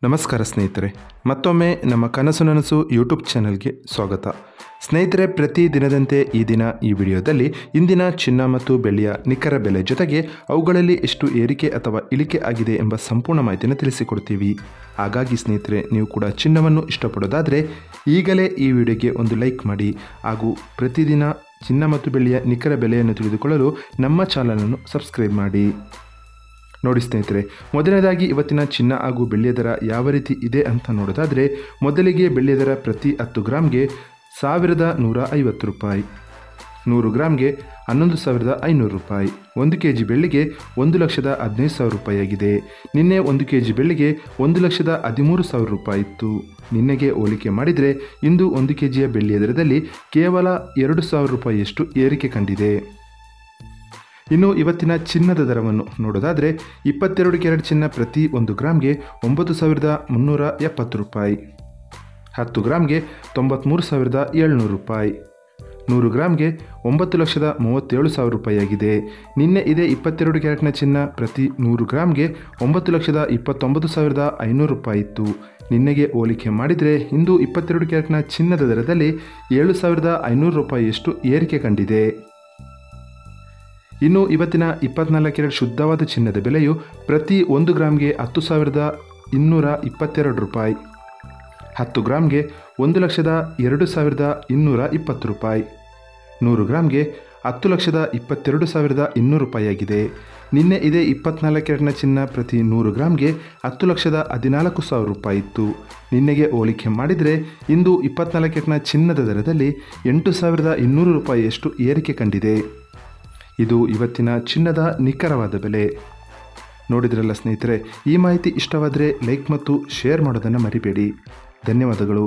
ನಮಸ್ಕಾರ ಸ್ನೇಹಿತರೆ, ಮತ್ತೊಮ್ಮೆ ನಮ್ಮ ಕನಸು ನನಸು ಯೂಟ್ಯೂಬ್ ಚಾನೆಲ್ಗೆ ಸ್ವಾಗತ. ಸ್ನೇಹಿತರೆ, ಪ್ರತಿ ದಿನದಂತೆ ಈ ದಿನ ಈ ವಿಡಿಯೋದಲ್ಲಿ ಇಂದಿನ ಚಿನ್ನ ಮತ್ತು ಬೆಳ್ಳಿಯ ನಿಖರ ಬೆಲೆ ಜೊತೆಗೆ ಅವುಗಳಲ್ಲಿ ಎಷ್ಟು ಏರಿಕೆ ಅಥವಾ ಇಳಿಕೆ ಆಗಿದೆ ಎಂಬ ಸಂಪೂರ್ಣ ಮಾಹಿತಿಯನ್ನು ತಿಳಿಸಿಕೊಡ್ತೀವಿ. ಹಾಗಾಗಿ ಸ್ನೇಹಿತರೆ, ನೀವು ಕೂಡ ಚಿನ್ನವನ್ನು ಇಷ್ಟಪಡೋದಾದರೆ ಈಗಲೇ ಈ ವಿಡಿಯೋಗೆ ಒಂದು ಲೈಕ್ ಮಾಡಿ ಹಾಗೂ ಪ್ರತಿದಿನ ಚಿನ್ನ ಮತ್ತು ಬೆಳ್ಳಿಯ ನಿಖರ ಬೆಲೆಯನ್ನು ತಿಳಿದುಕೊಳ್ಳಲು ನಮ್ಮ ಚಾನಲನ್ನು ಸಬ್ಸ್ಕ್ರೈಬ್ ಮಾಡಿ. ನೋಡಿ ಸ್ನೇಹಿತರೆ, ಮೊದಲನೇದಾಗಿ ಇವತ್ತಿನ ಚಿನ್ನ ಹಾಗೂ ಬೆಳ್ಳಿಯ ದರ ಯಾವ ರೀತಿ ಇದೆ ಅಂತ ನೋಡೋದಾದರೆ, ಮೊದಲಿಗೆ ಬೆಳ್ಳಿಯ ದರ ಪ್ರತಿ 10 ಗ್ರಾಮ್ಗೆ 1150 ರೂಪಾಯಿ, 100 ಗ್ರಾಮ್ಗೆ 11,500 ರೂಪಾಯಿ, 1 kg ಬೆಳ್ಳಿಗೆ 1,15,000 ರೂಪಾಯಿ ಆಗಿದೆ. ನಿನ್ನೆ 1 kg ಬೆಳ್ಳಿಗೆ 1,13,000 ರೂಪಾಯಿ ಇತ್ತು. ನಿನ್ನೆಗೆ ಹೋಲಿಕೆ ಮಾಡಿದರೆ ಇಂದು 1 kgಯ ಬೆಳ್ಳಿಯ ದರದಲ್ಲಿ ಕೇವಲ 2,000 ರೂಪಾಯಿಯಷ್ಟು ಏರಿಕೆ ಕಂಡಿದೆ. ಇನ್ನು ಇವತ್ತಿನ ಚಿನ್ನದ ದರವನ್ನು ನೋಡೋದಾದರೆ, 22 ಕ್ಯಾರೆಟ್ ಚಿನ್ನ ಪ್ರತಿ 1 ಗ್ರಾಮ್ಗೆ 9,370 ರೂಪಾಯಿ, 10 ಗ್ರಾಮ್ಗೆ 93,700 ರೂಪಾಯಿ, 100 ಗ್ರಾಮ್ಗೆ 9,37,000 ರೂಪಾಯಿ ಆಗಿದೆ. ನಿನ್ನೆ ಇದೇ 22 ಕ್ಯಾರೆಟ್ನ ಚಿನ್ನ ಪ್ರತಿ 100 ಗ್ರಾಮ್ಗೆ 9,29,500 ರೂಪಾಯಿ ಇತ್ತು. ನಿನ್ನೆಗೆ ಹೋಲಿಕೆ ಮಾಡಿದರೆ ಇಂದು 22 ಕ್ಯಾರೆಟ್ನ ಚಿನ್ನದ ದರದಲ್ಲಿ 7,500 ರೂಪಾಯಿಯಷ್ಟು ಏರಿಕೆ ಕಂಡಿದೆ. ಇನ್ನು ಇವತ್ತಿನ 24 ಕ್ಯಾರೆಟ್ ಶುದ್ಧವಾದ ಚಿನ್ನದ ಬೆಲೆಯು ಪ್ರತಿ 1 ಗ್ರಾಮ್ಗೆ 10,222 ರೂಪಾಯಿ, 10 ಗ್ರಾಮ್ಗೆ 1,02,220 ರೂಪಾಯಿ, 100 ಗ್ರಾಮ್ಗೆ 10,22,200 ರೂಪಾಯಿ ಆಗಿದೆ. ನಿನ್ನೆ ಇದೇ 24 ಕ್ಯಾರೆಟ್ನ ಚಿನ್ನ ಪ್ರತಿ 100 ಗ್ರಾಮ್ಗೆ 10,14,000 ರೂಪಾಯಿ ಇತ್ತು. ನಿನ್ನೆಗೆ ಹೋಲಿಕೆ ಮಾಡಿದರೆ ಇಂದು 24 ಕ್ಯಾರೆಟ್ನ ಚಿನ್ನದ ದರದಲ್ಲಿ 8,200 ರೂಪಾಯಿಯಷ್ಟು ಏರಿಕೆ ಕಂಡಿದೆ. ಇದು ಇವತ್ತಿನ ಚಿನ್ನದ ನಿಖರವಾದ ಬೆಲೆ. ನೋಡಿದ್ರಲ್ಲ ಸ್ನೇಹಿತರೆ, ಈ ಮಾಹಿತಿ ಇಷ್ಟವಾದರೆ ಲೈಕ್ ಮತ್ತು ಶೇರ್ ಮಾಡೋದನ್ನು ಮರಿಬೇಡಿ. ಧನ್ಯವಾದಗಳು.